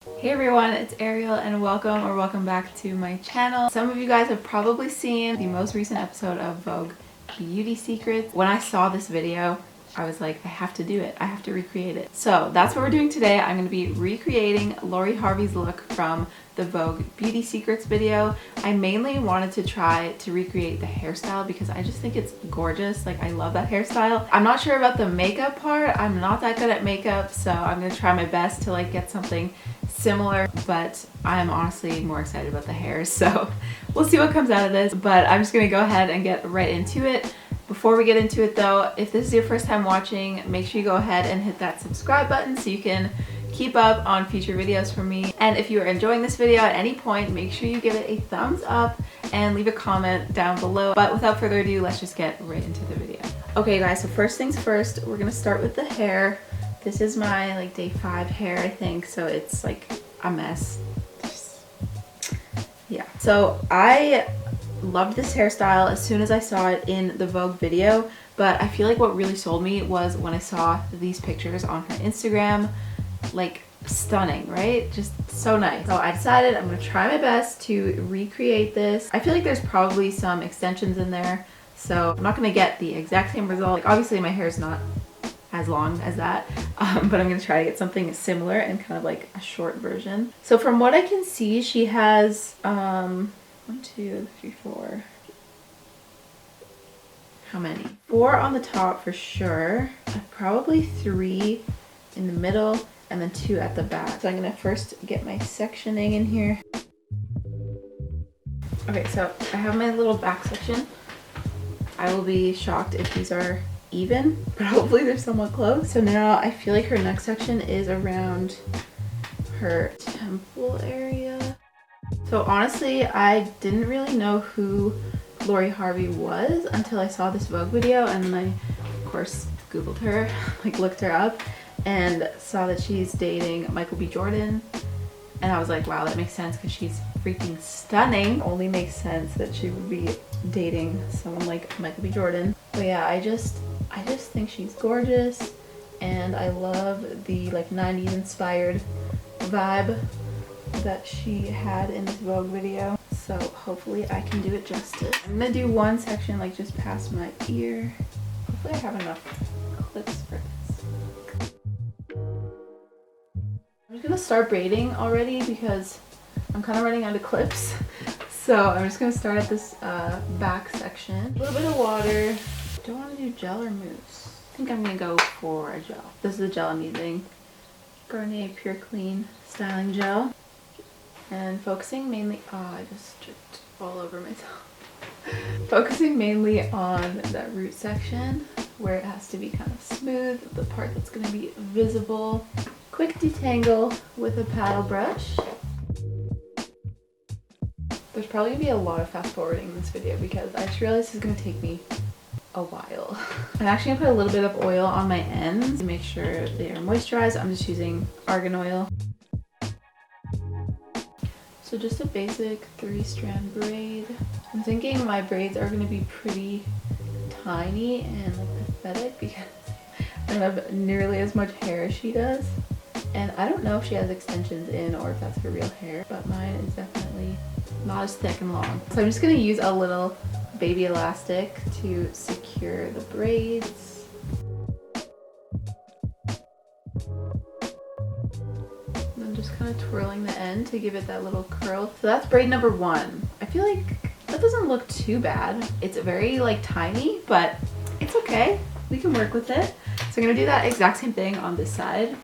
Hey everyone, it's Ariel and welcome back to my channel. Some of you guys have probably seen the most recent episode of Vogue Beauty Secrets. When I saw this video, I was like, I have to do it. I have to recreate it. So that's what we're doing today. I'm going to be recreating Lori Harvey's look from the Vogue Beauty Secrets video. I mainly wanted to try to recreate the hairstyle because I just think it's gorgeous. Like, I love that hairstyle. I'm not sure about the makeup part. I'm not that good at makeup, so I'm going to try my best to like get something similar, but I'm honestly more excited about the hair, so we'll see what comes out of this. But I'm just going to go ahead and get right into it. Before we get into it though, if this is your first time watching, make sure you go ahead and hit that subscribe button so you can keep up on future videos from me. And if you are enjoying this video at any point, make sure you give it a thumbs up and leave a comment down below. But without further ado, let's just get right into the video. Okay guys, so first things first, we're gonna start with the hair. This is my like day 5 hair, I think, so it's like a mess. Yeah, so I loved this hairstyle as soon as I saw it in the Vogue video, but I feel like what really sold me was when I saw these pictures on her Instagram. Like, stunning, right? Just so nice. So I decided I'm gonna try my best to recreate this. I feel like there's probably some extensions in there, so I'm not gonna get the exact same result. Like, obviously my hair is not as long as that, but I'm gonna try to get something similar and kind of like a short version. So from what I can see, she has 1, 2, 3, 4. How many? 4 on the top for sure. Probably 3 in the middle and then 2 at the back. So I'm gonna first get my sectioning in here. Okay, so I have my little back section. I will be shocked if these are even, but hopefully they're somewhat close. So now I feel like her neck section is around her temple area. So honestly, I didn't really know who Lori Harvey was until I saw this Vogue video, and then I, of course, Googled her, like looked her up, and saw that she's dating Michael B. Jordan. And I was like, wow, that makes sense because she's freaking stunning. Only makes sense that she would be dating someone like Michael B. Jordan. But yeah, I just think she's gorgeous, and I love the like 90s inspired vibe that she had in this Vogue video. So hopefully I can do it justice. I'm gonna do one section like just past my ear. Hopefully I have enough clips for this. I'm just gonna start braiding already because I'm kind of running out of clips. So I'm just gonna start at this back section. A little bit of water. Do I want to do gel or mousse? I think I'm gonna go for a gel. This is the gel I'm using. Garnier Pure Clean Styling Gel. And focusing mainly, oh, I just dripped all over myself. Focusing mainly on that root section where it has to be kind of smooth, the part that's going to be visible. Quick detangle with a paddle brush. There's probably going to be a lot of fast forwarding in this video because I just realized this is going to take me a while. I'm actually going to put a little bit of oil on my ends to make sure they are moisturized. I'm just using argan oil. So just a basic 3-strand braid. I'm thinking my braids are going to be pretty tiny and like pathetic because I don't have nearly as much hair as she does. And I don't know if she has extensions in or if that's her real hair, but mine is definitely not as thick and long. So I'm just going to use a little baby elastic to secure the braids. Just kind of twirling the end to give it that little curl. So that's braid number 1. I feel like that doesn't look too bad. It's very like tiny, but it's okay. We can work with it. So I'm gonna do that exact same thing on this side.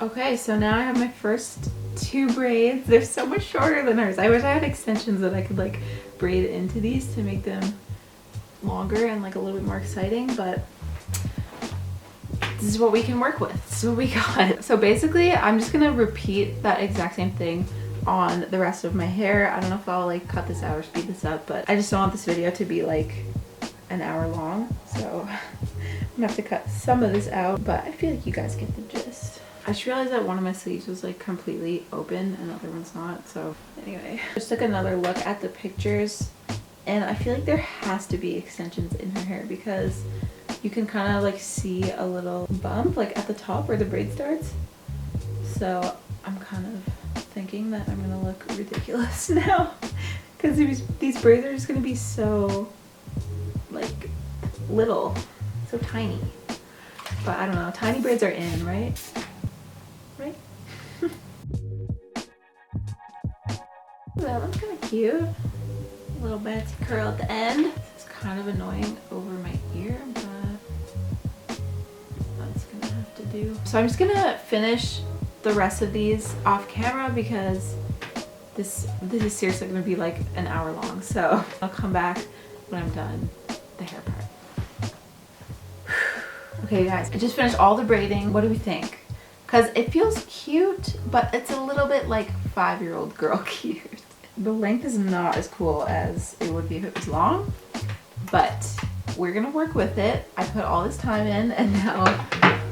Okay, so now I have my first 2 braids. They're so much shorter than hers. I wish I had extensions that I could like braid into these to make them longer and like a little bit more exciting, but this is what we can work with. This is what we got. So basically I'm just gonna repeat that exact same thing on the rest of my hair. I don't know if I'll like cut this out or speed this up, but I just don't want this video to be like an hour long, so I'm gonna have to cut some of this out, but I feel like you guys get the gist. I just realized that one of my sleeves was like completely open and the other one's not. So anyway, just took another look at the pictures and I feel like there has to be extensions in her hair because you can kind of like see a little bump like at the top where the braid starts. So I'm kind of thinking that I'm gonna look ridiculous now because these braids are just gonna be so like little, so tiny. But I don't know, tiny braids are in, right? Right? That one's kind of cute. A little Betsy curl at the end. It's kind of annoying over my ear, but that's gonna have to do. So I'm just gonna finish the rest of these off camera because this is seriously gonna be like an hour long. So I'll come back when I'm done the hair part. Okay guys, I just finished all the braiding. What do we think? Because it feels cute, but it's a little bit like 5-year-old girl cute. The length is not as cool as it would be if it was long, but we're gonna work with it. I put all this time in and now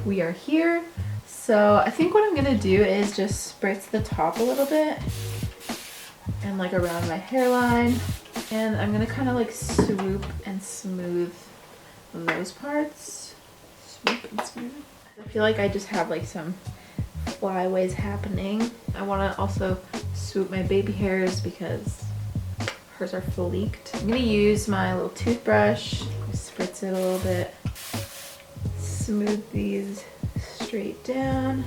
we are here. So I think what I'm gonna do is just spritz the top a little bit and like around my hairline. And I'm gonna kind of like swoop and smooth those parts. Swoop and smooth. I feel like I just have like some flyaways happening. I want to also swoop my baby hairs because hers are full leaked. I'm gonna use my little toothbrush, spritz it a little bit, smooth these straight down.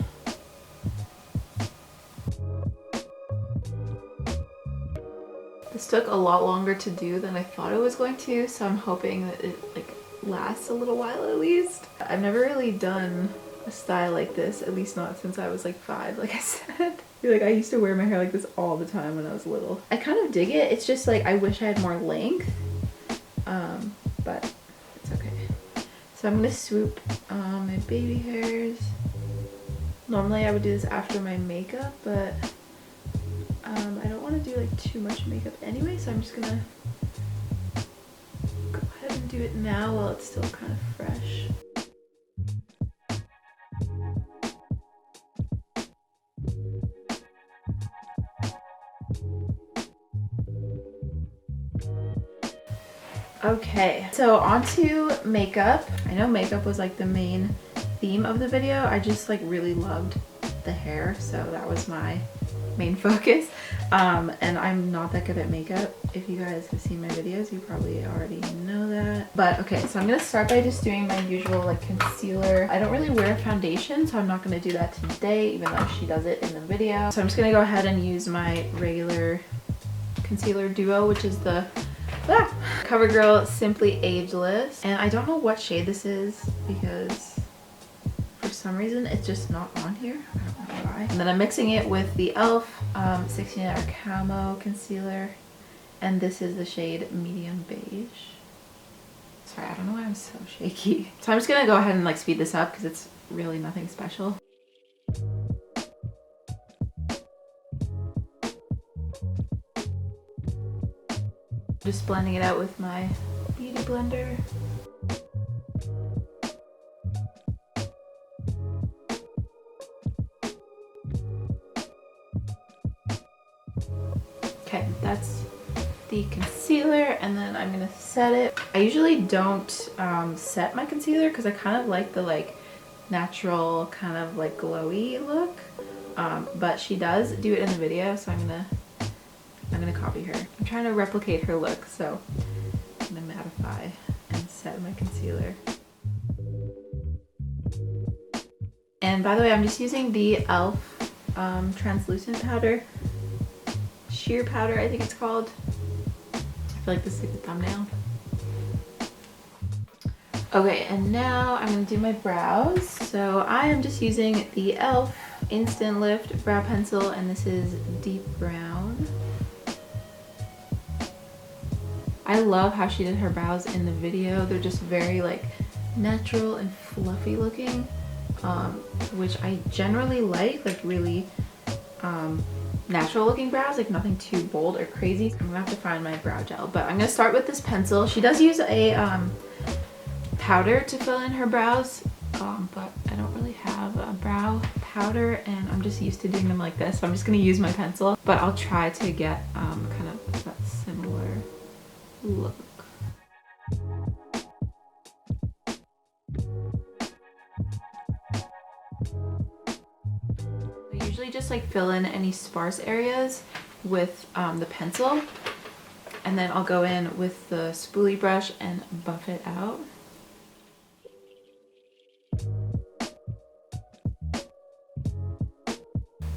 This took a lot longer to do than I thought it was going to, so I'm hoping that it like lasts a little while at least. I've never really done a style like this, at least not since I was like 5, like I said. I feel like I used to wear my hair like this all the time when I was little. I kind of dig it. It's just like I wish I had more length, but it's okay. So I'm gonna swoop my baby hairs. Normally I would do this after my makeup, but I don't want to do like too much makeup anyway, so I'm just gonna go ahead and do it now while it's still kind of fresh. Okay, so on to makeup. I know makeup was like the main theme of the video. I just like really loved the hair, so that was my main focus. And I'm not that good at makeup. If you guys have seen my videos, you probably already know that. But okay, so I'm gonna start by just doing my usual like concealer. I don't really wear foundation, so I'm not gonna do that today, even though she does it in the video. So I'm just gonna go ahead and use my regular concealer duo, which is the CoverGirl Simply Ageless. And I don't know what shade this is because for some reason it's just not on here. I don't know why. And then I'm mixing it with the e.l.f. 16 Hour Camo Concealer. And this is the shade Medium Beige. Sorry, I don't know why I'm so shaky. So I'm just gonna go ahead and like speed this up because it's really nothing special. Just blending it out with my beauty blender. Okay, that's the concealer, and then I'm gonna set it. I usually don't set my concealer because I kind of like the like natural kind of like glowy look, but she does do it in the video, so I'm gonna copy her. I'm trying to replicate her look, so I'm gonna mattify and set my concealer. And by the way, I'm just using the e.l.f. translucent powder. Sheer powder, I think it's called. I feel like this is like the thumbnail. Okay, and now I'm gonna do my brows. So I am just using the e.l.f. Instant Lift Brow Pencil, and this is deep brown. I love how she did her brows in the video. They're just very like natural and fluffy looking, which I generally like really natural looking brows, like nothing too bold or crazy. I'm gonna have to find my brow gel, but I'm gonna start with this pencil. She does use a powder to fill in her brows, but I don't really have a brow powder and I'm just used to doing them like this. So I'm just gonna use my pencil, but I'll try to get kind of that similar look. I usually just like fill in any sparse areas with the pencil, and then I'll go in with the spoolie brush and buff it out.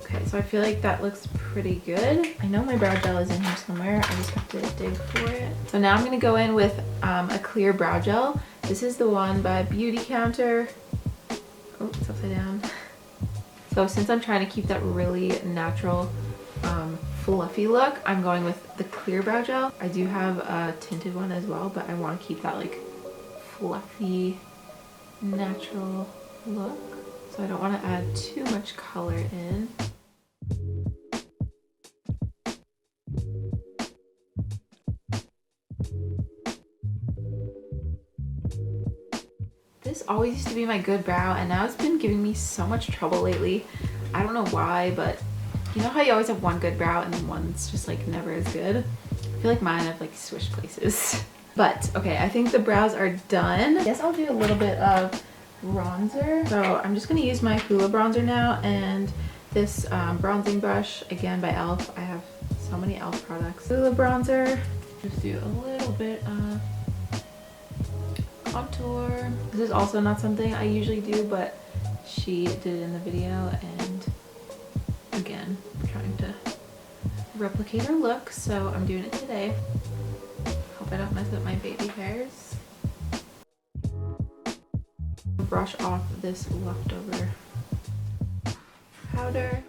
Okay, so I feel like that looks pretty good. I know my brow gel is in here somewhere. I just have to dig for it. So now I'm gonna go in with a clear brow gel. This is the one by BeautyCounter. Oh, it's upside down. So since I'm trying to keep that really natural, fluffy look, I'm going with the clear brow gel. I do have a tinted one as well, but I want to keep that like fluffy, natural look. So I don't want to add too much color in. This always used to be my good brow, and now it's been giving me so much trouble lately. I don't know why, but you know how you always have one good brow and then one's just like never as good? I feel like mine have like switched places. But okay, I think the brows are done. I guess I'll do a little bit of bronzer. So I'm just gonna use my Hoola bronzer now, and this bronzing brush, again by e.l.f. I have so many e.l.f. products. Hoola bronzer. Just do a little bit of contour. This is also not something I usually do, but she did it in the video, and again, I'm trying to replicate her look, so I'm doing it today. Hope I don't mess up my baby hairs. Brush off this leftover powder.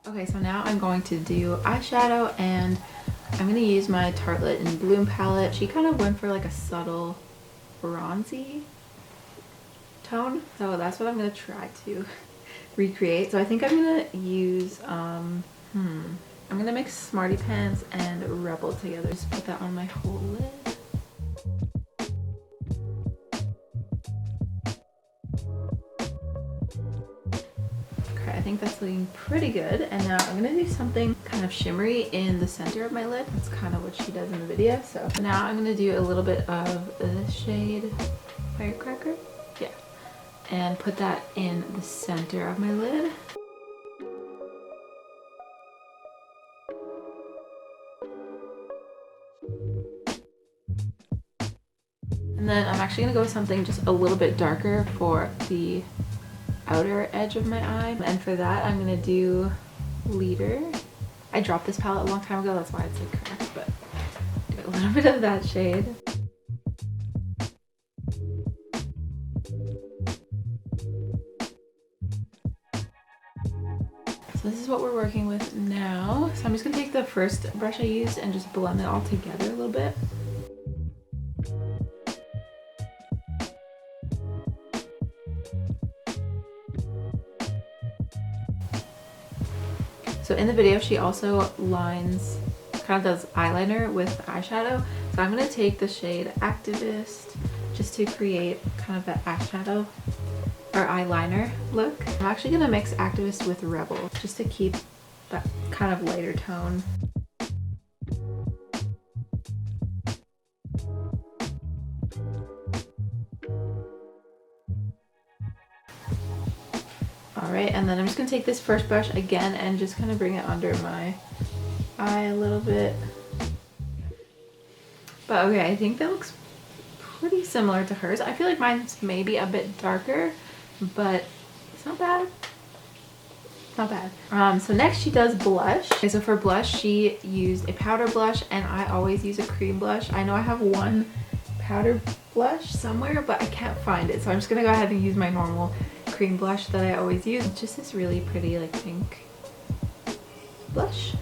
Okay, so now I'm going to do eyeshadow, and I'm going to use my Tartelette in Bloom palette. She kind of went for like a subtle bronzy tone, so that's what I'm going to try to recreate. So I think I'm going to use, I'm going to mix Smarty Pants and Rebel together. Just put that on my whole lid. I think that's looking pretty good, and now I'm gonna do something kind of shimmery in the center of my lid. That's kind of what she does in the video. So now I'm gonna do a little bit of this shade, Firecracker, yeah, and put that in the center of my lid. And then I'm actually gonna go with something just a little bit darker for the outer edge of my eye, and for that I'm gonna do Leader. I dropped this palette a long time ago, that's why it's like cracked, but do a little bit of that shade. So this is what we're working with now. So I'm just gonna take the first brush I used and just blend it all together a little bit. So in the video, she also lines, kind of does eyeliner with eyeshadow. So I'm going to take the shade Activist just to create kind of that eyeshadow or eyeliner look. I'm actually going to mix Activist with Rebel just to keep that kind of lighter tone. Alright, and then I'm just going to take this first brush again and just kind of bring it under my eye a little bit. But okay, I think that looks pretty similar to hers. I feel like mine's maybe a bit darker, but it's not bad. Not bad. So next she does blush. Okay, so for blush, she used a powder blush, and I always use a cream blush. I know I have one powder blush somewhere, but I can't find it. So I'm just going to go ahead and use my normal cream blush that I always use. It's just this really pretty like pink blush.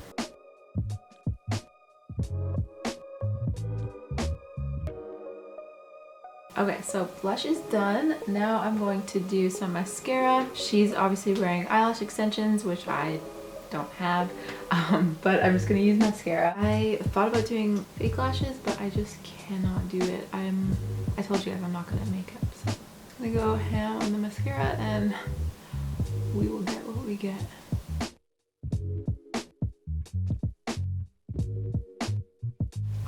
Okay, so blush is done. Now I'm going to do some mascara. She's obviously wearing eyelash extensions, which I don't have. But I'm just gonna use mascara. I thought about doing fake lashes, but I just cannot do it. I told you guys I'm not good at makeup, so I'm gonna go ham on the mascara and we will get what we get.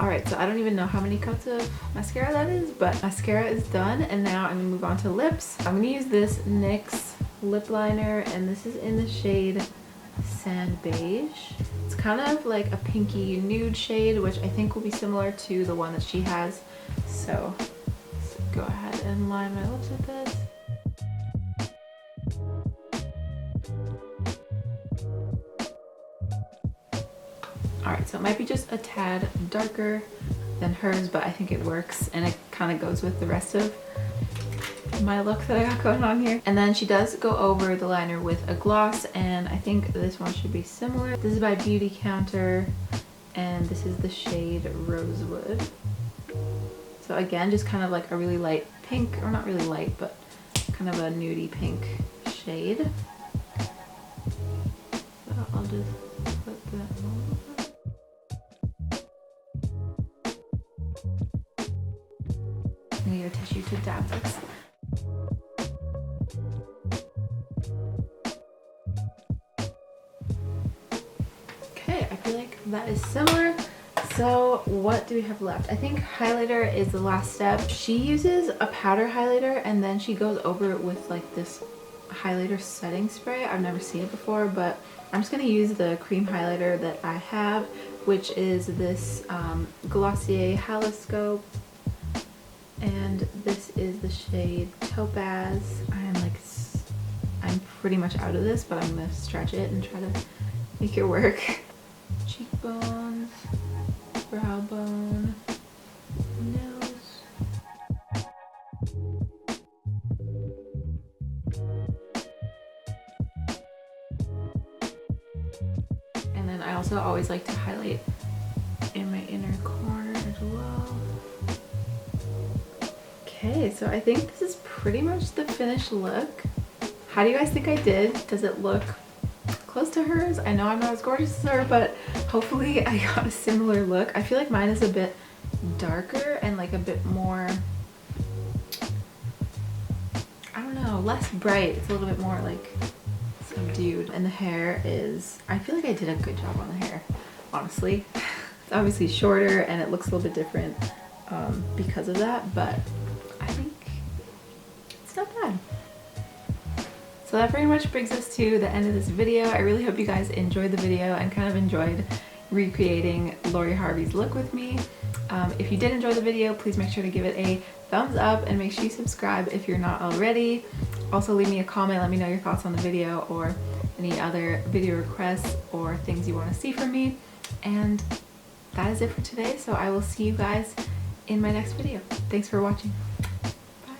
Alright, so I don't even know how many coats of mascara that is, but mascara is done, and now I'm gonna move on to lips. I'm gonna use this NYX lip liner, and this is in the shade Sand Beige. It's kind of like a pinky nude shade, which I think will be similar to the one that she has. So let's go ahead and line my lips with this. Alright, so it might be just a tad darker than hers, but I think it works, and it kind of goes with the rest of my look that I got going on here. And then she does go over the liner with a gloss, and I think this one should be similar. This is by BeautyCounter, and this is the shade Rosewood. So again, just kind of like a really light pink, or not really light, but kind of a nudie pink shade. So I'll just put that on. I need a tissue to dab this. Okay, I feel like that is similar. So what do we have left? I think highlighter is the last step. She uses a powder highlighter, and then she goes over it with like this highlighter setting spray. I've never seen it before, but I'm just gonna use the cream highlighter that I have, which is this Glossier Haloscope. And this is the shade Topaz. I'm pretty much out of this, but I'm gonna stretch it and try to make it work. Cheekbones, brow bone, nose. And then I also always like to highlight in my inner corner as well. Okay, so I think this is pretty much the finished look. How do you guys think I did? Does it look close to hers? I know I'm not as gorgeous as her, but hopefully I got a similar look. I feel like mine is a bit darker and like a bit more, I don't know, less bright. It's a little bit more like subdued. And the hair is, I feel like I did a good job on the hair, honestly. It's obviously shorter and it looks a little bit different because of that, but I think it's not bad. So that pretty much brings us to the end of this video. I really hope you guys enjoyed the video and kind of enjoyed recreating Lori Harvey's look with me. If you did enjoy the video, please make sure to give it a thumbs up and make sure you subscribe if you're not already. Also leave me a comment, let me know your thoughts on the video or any other video requests or things you want to see from me. And that is it for today, so I will see you guys in my next video. Thanks for watching. Bye.